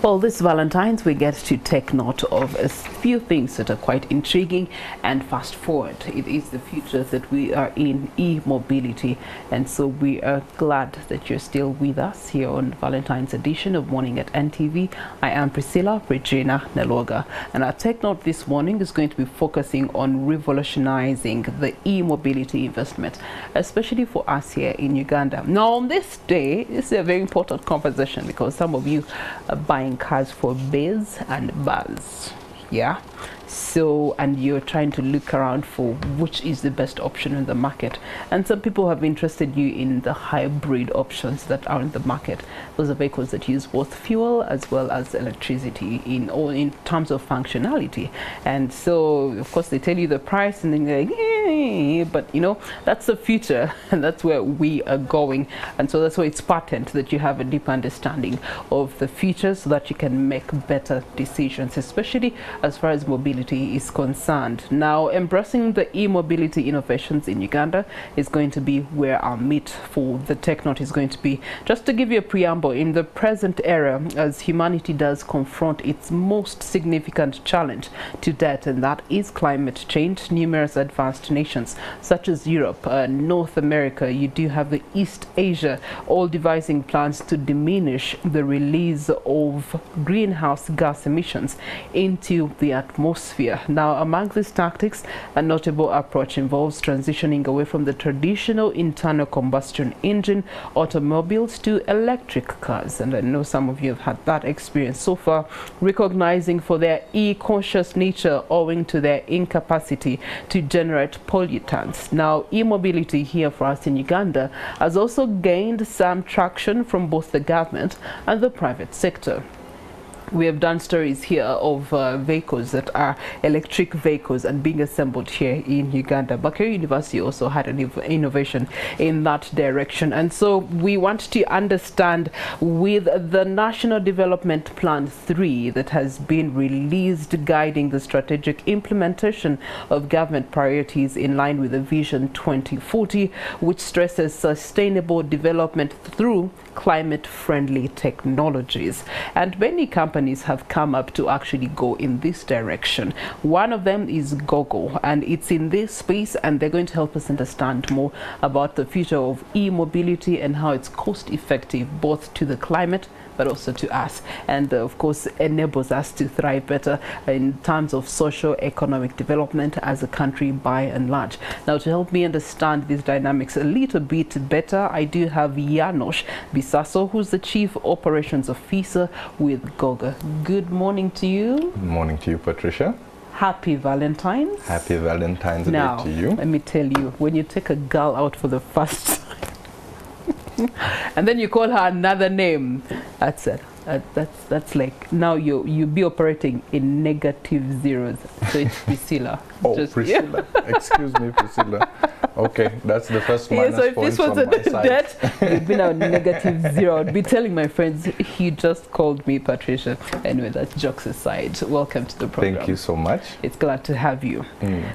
Well, this Valentine's, we get to take note of a few things that are quite intriguing and fast forward. It is the future that we are in, e-mobility. And so we are glad that you're still with us here on Valentine's edition of Morning at NTV. I am Priscilla Regina Neloga. And our take note this morning is going to be focusing on revolutionizing the e-mobility investment, especially for us here in Uganda. Now, on this day, it's a very important conversation because some of you are buying cars for biz and buzz, yeah, so, and you're trying to look around for which is the best option in the market, and some people have interested you in the hybrid options that are in the market. Those are vehicles that use both fuel as well as electricity in terms of functionality. And so of course they tell you the price and then you're like, hey, but you know, that's the future and that's where we are going. And so that's why it's patent that you have a deep understanding of the future so that you can make better decisions, especially as far as mobility is concerned. Now, embracing the e-mobility innovations in Uganda is going to be where our meet for the tech note is going to be. Just to give you a preamble, in the present era, as humanity does confront its most significant challenge to date, and that is climate change, numerous advanced nations such as Europe, North America, you do have the East Asia, all devising plans to diminish the release of greenhouse gas emissions into the atmosphere. Now, among these tactics, a notable approach involves transitioning away from the traditional internal combustion engine automobiles to electric cars. And I know some of you have had that experience so far, recognizing for their e-conscious nature owing to their incapacity to generate pollutants. Now, e-mobility here for us in Uganda has also gained some traction from both the government and the private sector. We have done stories here of vehicles that are electric vehicles and being assembled here in Uganda. Buckeye University also had an innovation in that direction. And so we want to understand, with the National Development Plan 3 that has been released guiding the strategic implementation of government priorities in line with the Vision 2040, which stresses sustainable development through climate-friendly technologies. And many companies have come up to actually go in this direction. One of them is GOGO, and it's in this space, and they're going to help us understand more about the future of e-mobility and how it's cost-effective both to the climate but also to us, and of course enables us to thrive better in terms of socio-economic development as a country by and large. Now, to help me understand these dynamics a little bit better, I do have Janos Bissaso, who's the Chief Operations Officer with GOGO. Good morning to you. Good morning to you, Patricia. Happy Valentine's. Happy Valentine's Now, Day to you. let me tell you, when you take a girl out for the first time and then you call her another name, that's it. That's like, now you be operating in negative zeros. So it's Priscilla. Oh, just, Priscilla. Yeah. Excuse me, Priscilla. Okay, that's the first minus so if point this was a debt, you'd been on negative zero. I'd be telling my friends, he just called me Patricia. Anyway, that's jokes aside. Welcome to the program. Thank you so much. It's glad to have you.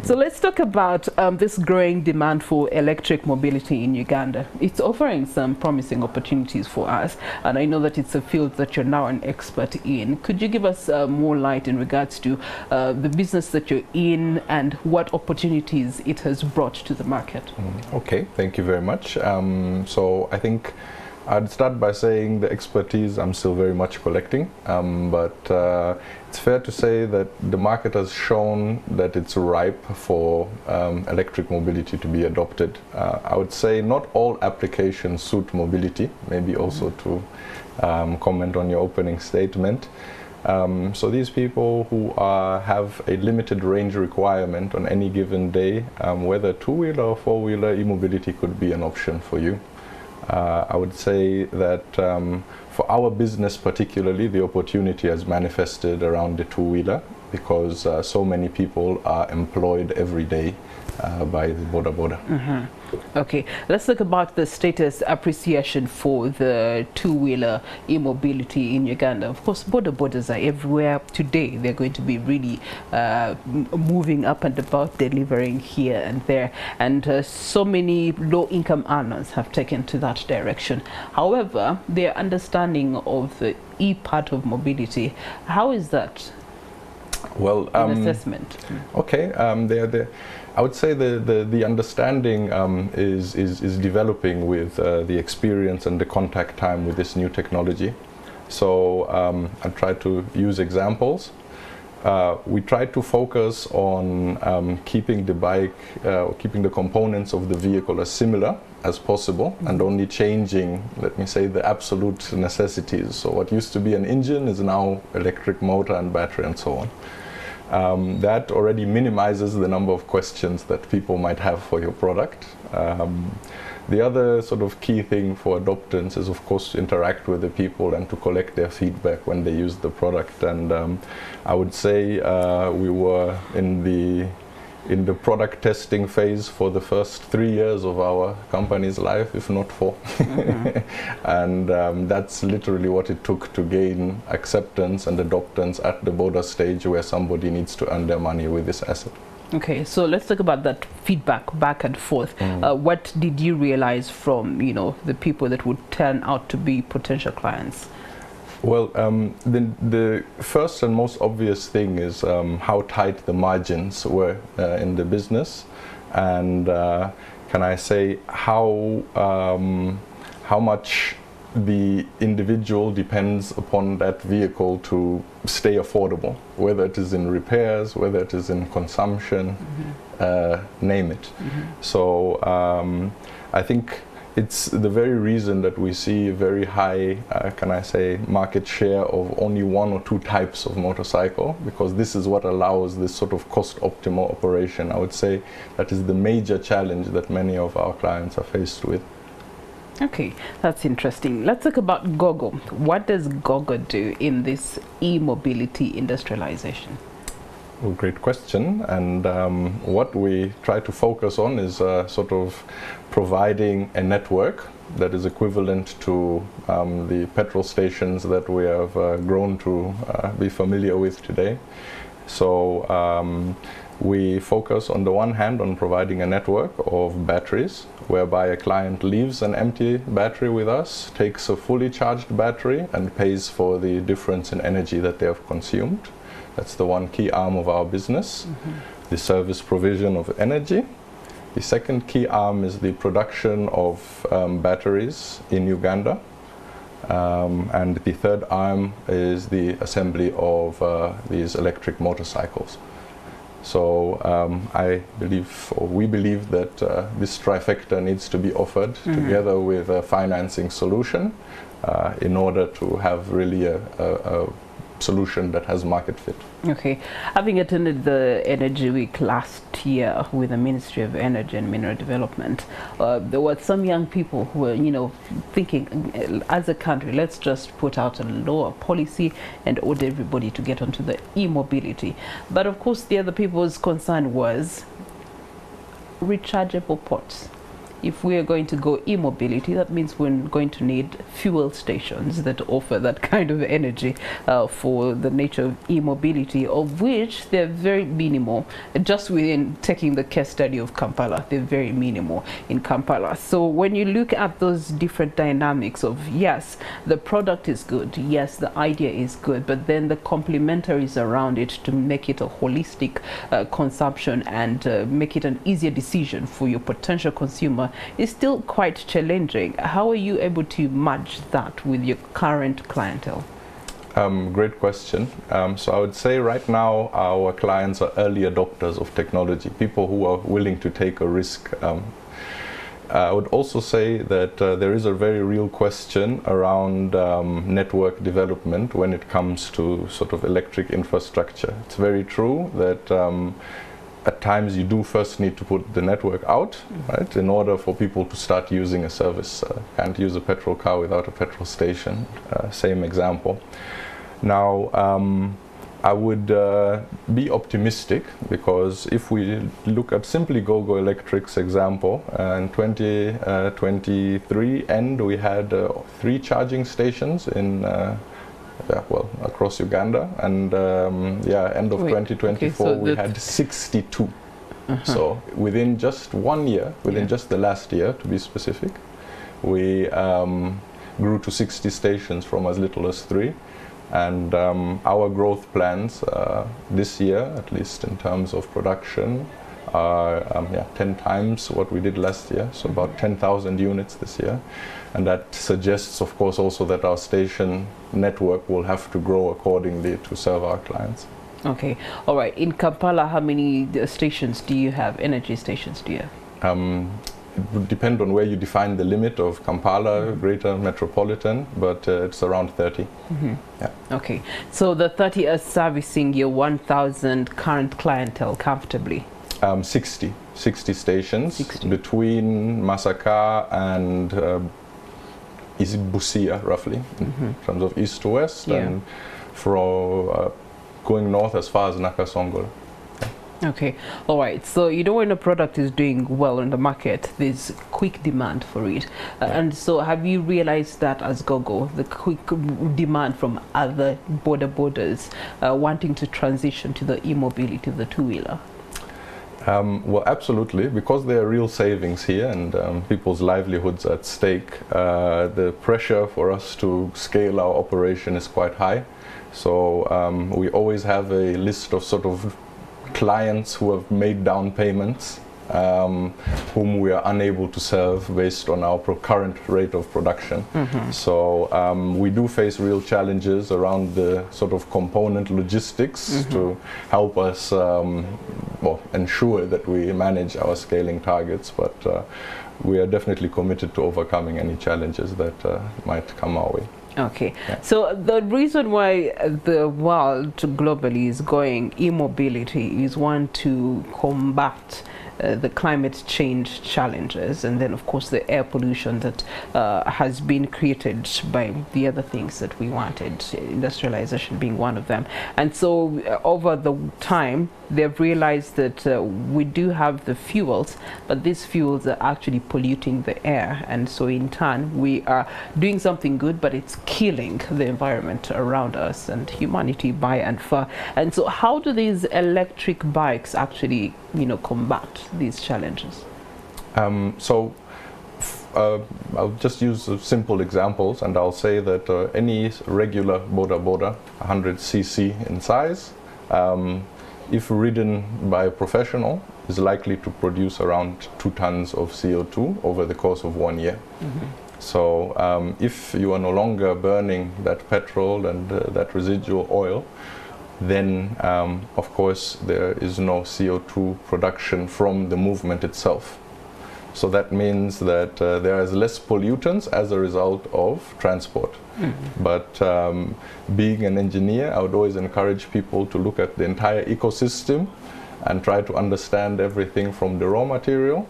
So let's talk about this growing demand for electric mobility in Uganda. It's offering some promising opportunities for us, and I know that it's a field that you're now an expert in. Could you give us more light in regards to the business that you're in and what opportunities it has brought to the market? Okay, thank you very much. So I think I'd start by saying the expertise I'm still very much collecting, but it's fair to say that the market has shown that it's ripe for electric mobility to be adopted. I would say not all applications suit mobility, maybe also to comment on your opening statement. So these people who have a limited range requirement on any given day, whether two-wheeler or four-wheeler, e-mobility could be an option for you. I would say that for our business particularly, the opportunity has manifested around the two-wheeler, because so many people are employed every day by the Boda Boda. Okay, let's talk about the status appreciation for the two-wheeler e-mobility in Uganda. Of course, border borders are everywhere. Today, they're going to be really moving up and about, delivering here and there. And so many low-income earners have taken to that direction. However, their understanding of the e-part of mobility, how is that? Well, assessment. Okay, I would say the understanding is developing with the experience and the contact time with this new technology. So I try to use examples. We try to focus on keeping the bike, keeping the components of the vehicle as similar as possible, and only changing, let me say, the absolute necessities. So what used to be an engine is now electric motor and battery and so on. That already minimizes the number of questions that people might have for your product. The other sort of key thing for adoptants is, of course, to interact with the people and to collect their feedback when they use the product. And I would say we were in the product testing phase for the first 3 years of our company's life, if not 4. And that's literally what it took to gain acceptance and adoptance at the border stage, where somebody needs to earn their money with this asset. Okay, so let's talk about that feedback back and forth. What did you realize from, the people that would turn out to be potential clients? Well, the first and most obvious thing is how tight the margins were in the business, and can I say how much the individual depends upon that vehicle to stay affordable, whether it is in repairs, whether it is in consumption, name it. So I think it's the very reason that we see a very high, can I say, market share of only 1 or 2 types of motorcycle, because this is what allows this sort of cost optimal operation. I would say that is the major challenge that many of our clients are faced with. Okay, that's interesting. Let's talk about GOGO. What does GOGO do in this e-mobility industrialization? Well, great question. And what we try to focus on is sort of providing a network that is equivalent to the petrol stations that we have grown to be familiar with today. So we focus on the one hand on providing a network of batteries, whereby a client leaves an empty battery with us, takes a fully charged battery, and pays for the difference in energy that they have consumed. That's the one key arm of our business, the service provision of energy. The second key arm is the production of batteries in Uganda. And the third arm is the assembly of these electric motorcycles. So I believe, or we believe, that this trifecta needs to be offered together with a financing solution in order to have really a solution that has market fit. Okay, having attended the Energy Week last year with the Ministry of Energy and Mineral Development, there were some young people who were, thinking, as a country, let's just put out a lower policy and order everybody to get onto the e-mobility. But of course, the other people's concern was rechargeable ports. If we are going to go e-mobility, that means we're going to need fuel stations that offer that kind of energy for the nature of e-mobility, of which they're very minimal. Just within taking the case study of Kampala, they're very minimal in Kampala. So when you look at those different dynamics of, yes, the product is good, yes, the idea is good, but then the complementaries around it to make it a holistic consumption and make it an easier decision for your potential consumer is still quite challenging. How are you able to match that with your current clientele? Great question. So I would say right now our clients are early adopters of technology, people who are willing to take a risk. I would also say that there is a very real question around network development when it comes to sort of electric infrastructure. It's very true that at times you do first need to put the network out, right, in order for people to start using a service. Can't use a petrol car without a petrol station, same example. Now, I would be optimistic, because if we look at simply GOGO Electric's example, in 2023 end we had 3 charging stations in across Uganda, and end of 2024 okay, so we had 62. So within just 1 year, within just the last year to be specific, we grew to 60 stations from as little as 3. And our growth plans this year, at least in terms of production, are 10 times what we did last year, so about 10,000 units this year. And that suggests, of course, also that our station network will have to grow accordingly to serve our clients. Okay, all right. In Kampala, how many stations do you have, energy stations do you have? It would depend on where you define the limit of Kampala, greater metropolitan, but it's around 30. Yeah. Okay, so the 30 are servicing your 1,000 current clientele comfortably? 60 stations 60. Between Masaka and Busia, roughly, in terms of east to west, and from going north as far as Nakasongola. Okay, all right. So you know, when a product is doing well in the market, there's quick demand for it. And so have you realized that as GOGO, the quick demand from other borders wanting to transition to the e-mobility, the two-wheeler? Well, absolutely, because there are real savings here and people's livelihoods at stake. The pressure for us to scale our operation is quite high. So we always have a list of sort of clients who have made down payments, whom we are unable to serve based on our current rate of production. So we do face real challenges around the sort of component logistics to help us ensure that we manage our scaling targets, but we are definitely committed to overcoming any challenges that might come our way. Okay, so the reason why the world globally is going e-mobility is one, to combat the climate change challenges, and then of course the air pollution that has been created by the other things that we wanted, industrialization being one of them. And so over the time they've realized that we do have the fuels, but these fuels are actually polluting the air, and so in turn we are doing something good, but it's killing the environment around us and humanity by and far. And so how do these electric bikes actually, you know, combat these challenges? I'll just use simple examples, and I'll say that any regular boda 100cc in size, if ridden by a professional, is likely to produce around 2 tons of CO2 over the course of 1 year. So if you are no longer burning that petrol and that residual oil, then of course there is no CO2 production from the movement itself. So that means that there is less pollutants as a result of transport. But being an engineer, I would always encourage people to look at the entire ecosystem and try to understand everything from the raw material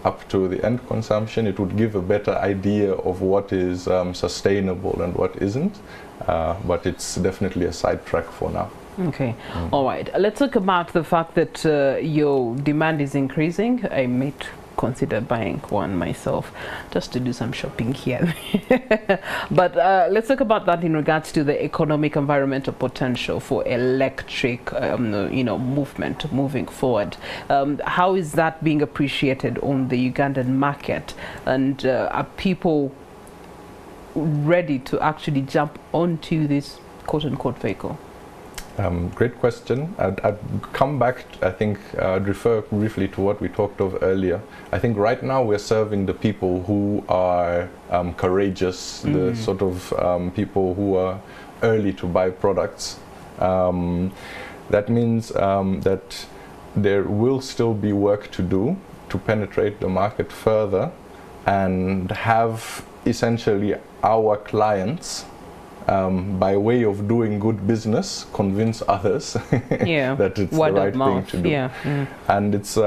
up to the end consumption. It would give a better idea of what is sustainable and what isn't, but it's definitely a sidetrack for now. Okay, all right. Let's talk about the fact that your demand is increasing. I might consider buying one myself just to do some shopping here. But let's talk about that in regards to the economic environmental potential for electric movement moving forward. How is that being appreciated on the Ugandan market, and are people ready to actually jump onto this quote-unquote vehicle? Great question. I'd come back, I think, I'd refer briefly to what we talked of earlier. I think right now we're serving the people who are courageous, the sort of people who are early to buy products. That means that there will still be work to do to penetrate the market further and have essentially our clients, by way of doing good business, convince others that it's the right thing to do. And it's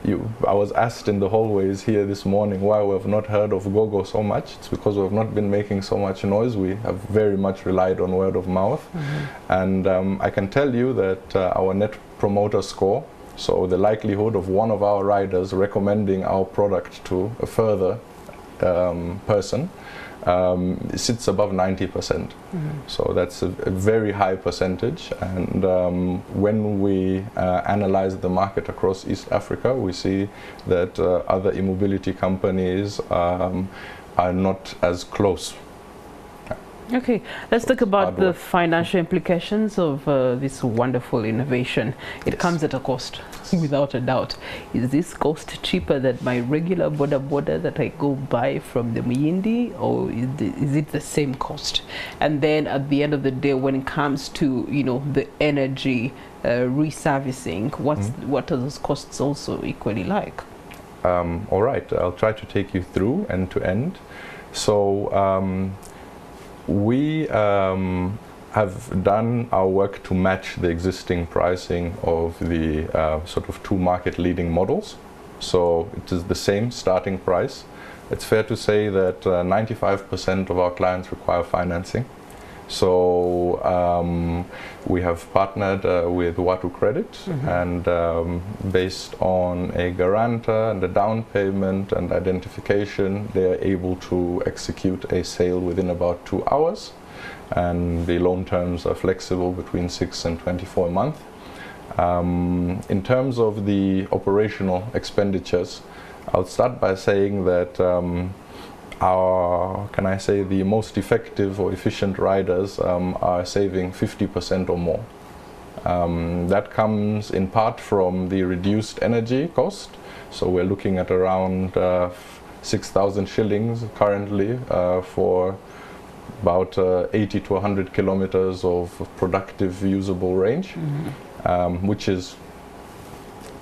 I was asked in the hallways here this morning why we have not heard of GOGO so much. It's because we have not been making so much noise. We have very much relied on word of mouth. And I can tell you that our net promoter score, so the likelihood of one of our riders recommending our product to a further person, sits above 90%. So that's a very high percentage. And when we analyze the market across East Africa, we see that other e-mobility companies are not as close. Okay, let's talk about the financial implications of this wonderful innovation. It comes at a cost, without a doubt. Is this cost cheaper than my regular boda that I go buy from the Muyindi, or is it the same cost? And then at the end of the day, when it comes to, you know, the energy reservicing, what are those costs also equally like? All right, I'll try to take you through end to end. So we have done our work to match the existing pricing of the sort of two market-leading models. So it is the same starting price. It's fair to say that 95% of our clients require financing. So we have partnered with Watu Credit, and based on a guarantor and a down payment and identification, they are able to execute a sale within about 2 hours. And the loan terms are flexible between 6 and 24 months. In terms of the operational expenditures, I'll start by saying that the most effective or efficient riders are saving 50% or more. That comes in part from the reduced energy cost. So we're looking at around 6,000 shillings currently for about 80 to 100 kilometers of productive usable range, which is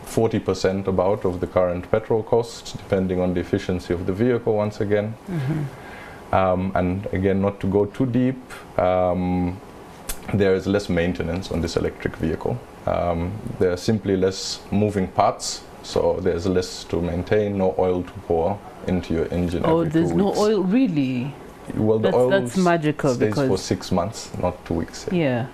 40% about of the current petrol costs, depending on the efficiency of the vehicle once again. And again, not to go too deep, there is less maintenance on this electric vehicle. There are simply less moving parts, so there's less to maintain, no oil to pour into your engine every 2 weeks. Oh, there's no oil, really? Well, the oil that's magical, stays because for 6 months, not 2 weeks. Yeah.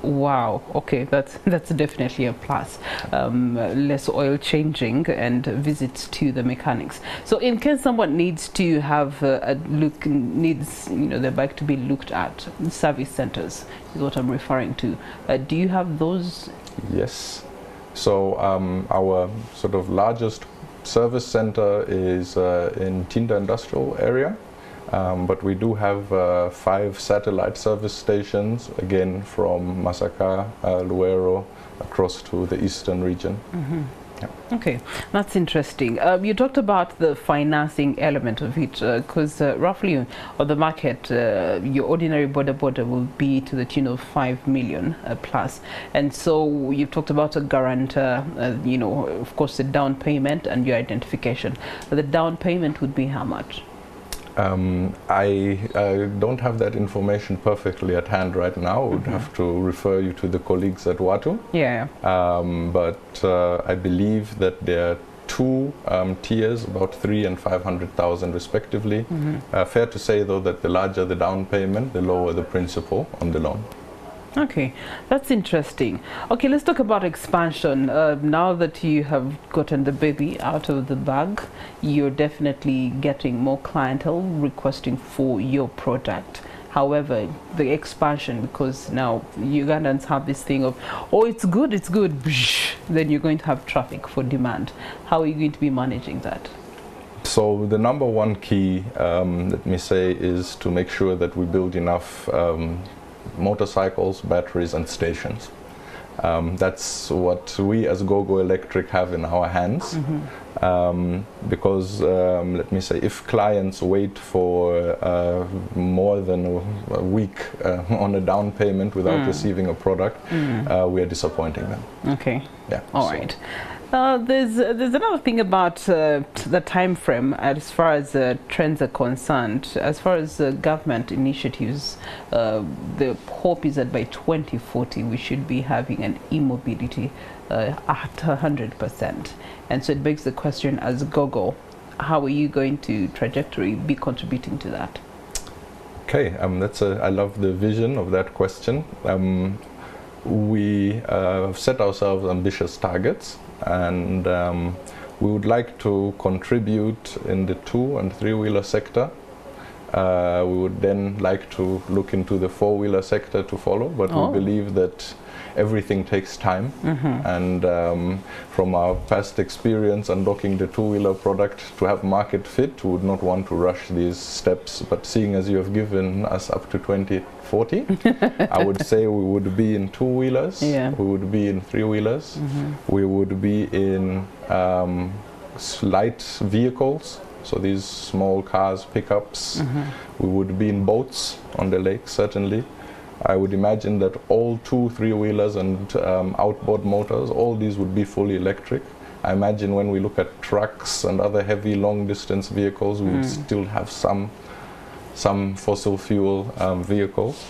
Wow. Okay, that's definitely a plus. Less oil changing and visits to the mechanics. So, in case someone needs to have needs their bike to be looked at, service centers is what I'm referring to. Do you have those? Yes. So our sort of largest service center is in Tinda Industrial Area. But we do have 5 satellite service stations, again from Masaka, Luero, across to the eastern region. Yeah. Okay, that's interesting. You talked about the financing element of it, because roughly on the market, your ordinary border will be to the tune of 5 million plus. And so you've talked about a guarantor, of course, the down payment and your identification. The down payment would be how much? I don't have that information perfectly at hand right now. I would have to refer you to the colleagues at Watu. Yeah. But I believe that there are 2 tiers, about 300,000 and 500,000 respectively. Fair to say, though, that the larger the down payment, the lower the principal on the loan. Okay, that's interesting. Okay, let's talk about expansion. Now that you have gotten the baby out of the bag, you're definitely getting more clientele requesting for your product. However, the expansion, because now Ugandans have this thing of, oh, it's good, then you're going to have traffic for demand. How are you going to be managing that? So the number one key, let me say, is to make sure that we build enough motorcycles, batteries and stations. That's what we as GOGO Electric have in our hands. Because let me say, if clients wait for more than a week on a down payment without receiving a product, we are disappointing them. Okay. Yeah. All right. There's another thing about the time frame as far as trends are concerned. As far as government initiatives, the hope is that by 2040 we should be having an e-mobility at 100%. And so it begs the question, as GOGO, how are you going to trajectory be contributing to that? Okay, I love the vision of that question. We have set ourselves ambitious targets, and we would like to contribute in the 2- and 3-wheeler sector. We would then like to look into the 4-wheeler sector to follow, but we believe that everything takes time, and from our past experience unlocking the 2-wheeler product to have market fit, we would not want to rush these steps. But seeing as you have given us up to 2040, I would say we would be in 2-wheelers, we would be in 3-wheelers, we would be in light vehicles, so these small cars, pickups, we would be in boats on the lake, certainly. I would imagine that all 2-, 3-wheelers and outboard motors, all these would be fully electric. I imagine when we look at trucks and other heavy long-distance vehicles, we would still have some fossil fuel vehicles.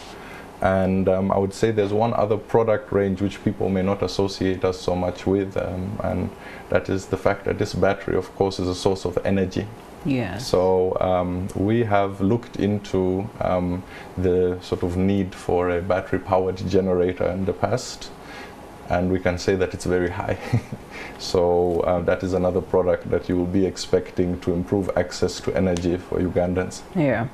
And I would say there's one other product range which people may not associate us so much with, and that is the fact that this battery, of course, is a source of energy. Yes. So we have looked into the sort of need for a battery-powered generator in the past, and we can say that it's very high. So that is another product that you will be expecting to improve access to energy for Ugandans. Yeah.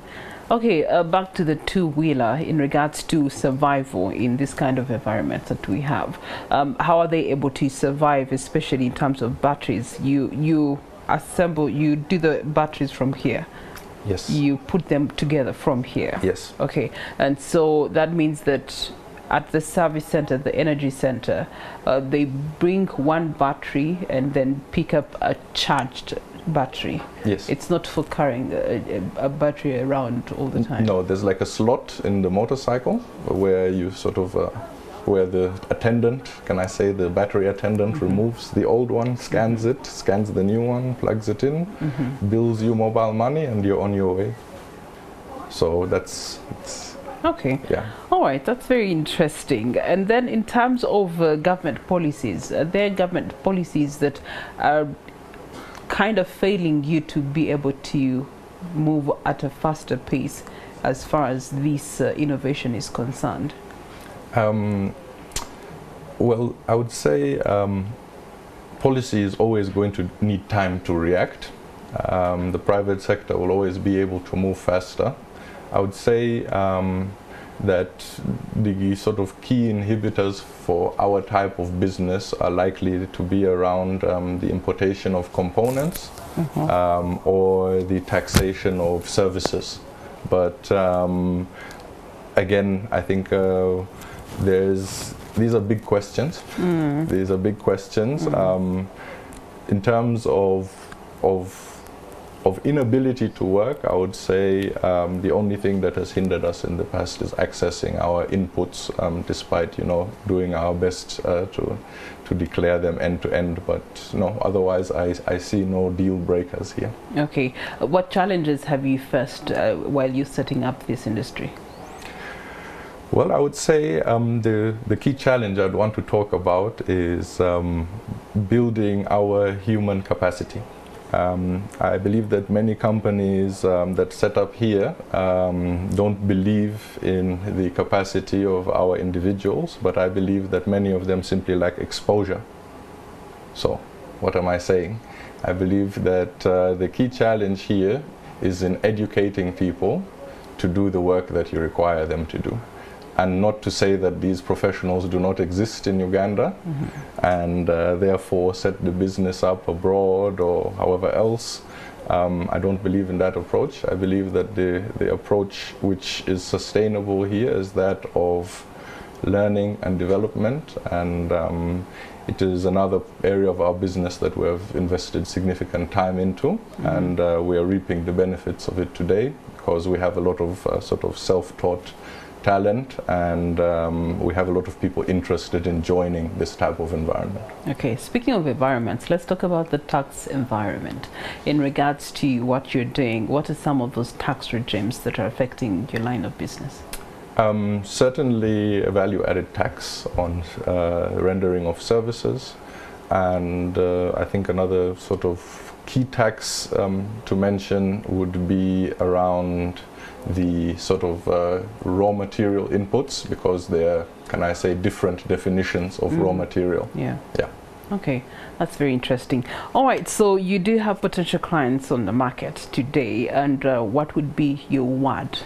Okay, back to the 2-wheeler in regards to survival in this kind of environment that we have. How are they able to survive, especially in terms of batteries? You assemble, you do the batteries from here. Yes. You put them together from here. Yes. Okay, and so that means that at the service center, the energy center, they bring one battery and then pick up a charged battery. Yes. It's not for carrying a battery around all the time. No, there's like a slot in the motorcycle where you sort of where the attendant, can I say the battery attendant, removes the old one, scans it, scans the new one, plugs it in, bills you mobile money, and you're on your way. So it's okay. Yeah. All right, that's very interesting. And then in terms of government policies, there are government policies that are kind of failing you to be able to move at a faster pace as far as this innovation is concerned? Well, I would say policy is always going to need time to react. The private sector will always be able to move faster. I would say that the sort of key inhibitors for our type of business are likely to be around the importation of components or the taxation of services. But again, I think these are big questions. These are big questions. In terms of inability to work, I would say the only thing that has hindered us in the past is accessing our inputs, despite doing our best to declare them end to end. But no, otherwise I see no deal breakers here. Okay, what challenges have you faced while you're setting up this industry? Well, I would say the key challenge I'd want to talk about is building our human capacity. I believe that many companies that set up here don't believe in the capacity of our individuals, but I believe that many of them simply lack exposure. So, what am I saying? I believe that the key challenge here is in educating people to do the work that you require them to do. And not to say that these professionals do not exist in Uganda and therefore set the business up abroad or however else. I don't believe in that approach. I believe that the approach which is sustainable here is that of learning and development, and it is another area of our business that we have invested significant time into, and we are reaping the benefits of it today because we have a lot of sort of self-taught talent, and we have a lot of people interested in joining this type of environment. Okay, speaking of environments, let's talk about the tax environment. In regards to what you're doing, what are some of those tax regimes that are affecting your line of business? Certainly a value-added tax on rendering of services, and I think another sort of key tax to mention would be around the sort of raw material inputs, because there are, can I say, different definitions of raw material. Yeah. Yeah. Okay, that's very interesting. All right, so you do have potential clients on the market today, and what would be your word,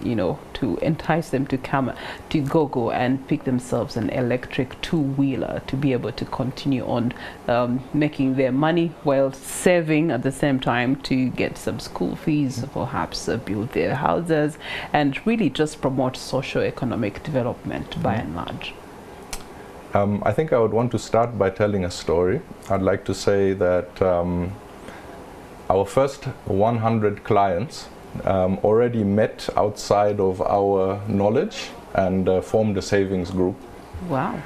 you know, to entice them to come to GOGO and pick themselves an electric two-wheeler to be able to continue on making their money while saving at the same time to get some school fees, perhaps build their houses, and really just promote socio-economic development by and large? I think I would want to start by telling a story. I'd like to say that our first 100 clients already met outside of our knowledge and formed a savings group. Wow.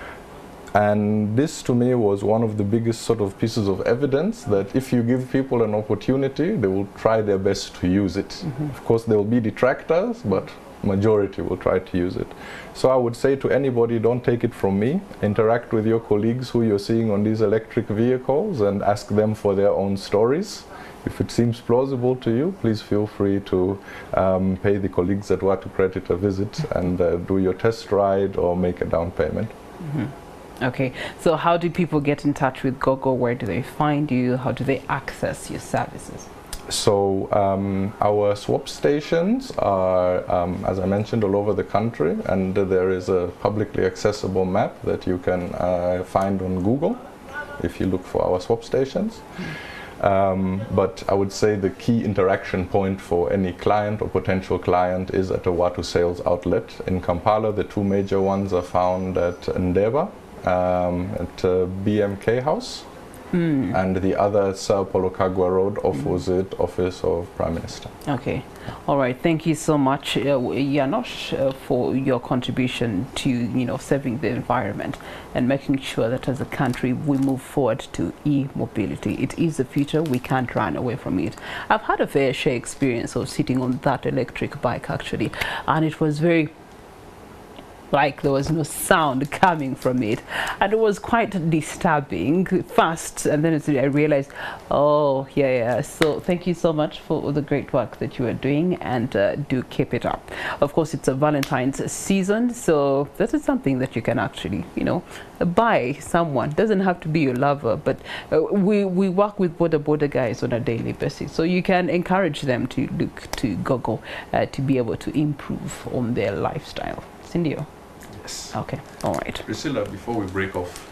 And this to me was one of the biggest sort of pieces of evidence that if you give people an opportunity, they will try their best to use it. Of course there will be detractors, but majority will try to use it. So I would say to anybody, don't take it from me, interact with your colleagues who you're seeing on these electric vehicles and ask them for their own stories. If it seems plausible to you, please feel free to pay the colleagues at Watu Credit a visit and do your test ride or make a down payment. Okay, so how do people get in touch with GOGO? Where do they find you? How do they access your services? So our swap stations are, as I mentioned, all over the country, and there is a publicly accessible map that you can find on Google if you look for our swap stations. But I would say the key interaction point for any client or potential client is at a Watu sales outlet. In Kampala, the two major ones are found at Ndeba, at BMK House, and the other Sao Paulo Kagwa Road, opposite Office of Prime Minister. Okay, all right. Thank you so much, Janos, for your contribution to saving the environment and making sure that as a country we move forward to e-mobility. It is the future. We can't run away from it. I've had a fair share experience of sitting on that electric bike actually, and it was very like there was no sound coming from it, and it was quite disturbing first, and then I realized, oh yeah. So thank you so much for the great work that you are doing, and do keep it up. Of course, it's a Valentine's season, so that is something that you can actually buy someone. Doesn't have to be your lover, but we work with border guys on a daily basis, so you can encourage them to look to GOGO to be able to improve on their lifestyle. Cindy? Okay, all right. Priscilla, before we break off,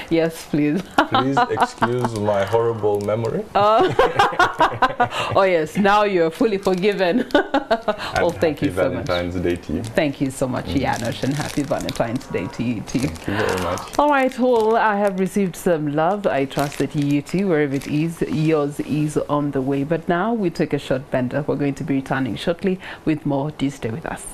yes, please. Please excuse my horrible memory. Oh yes, now you're fully forgiven. Well, thank you so much. Happy Valentine's Day to you. Thank you so much, Janos, and happy Valentine's Day to you too. Thank you very much. All right, well, I have received some love. I trust that you too, wherever it is, yours is on the way. But now we take a short bender. We're going to be returning shortly with more. Do stay with us.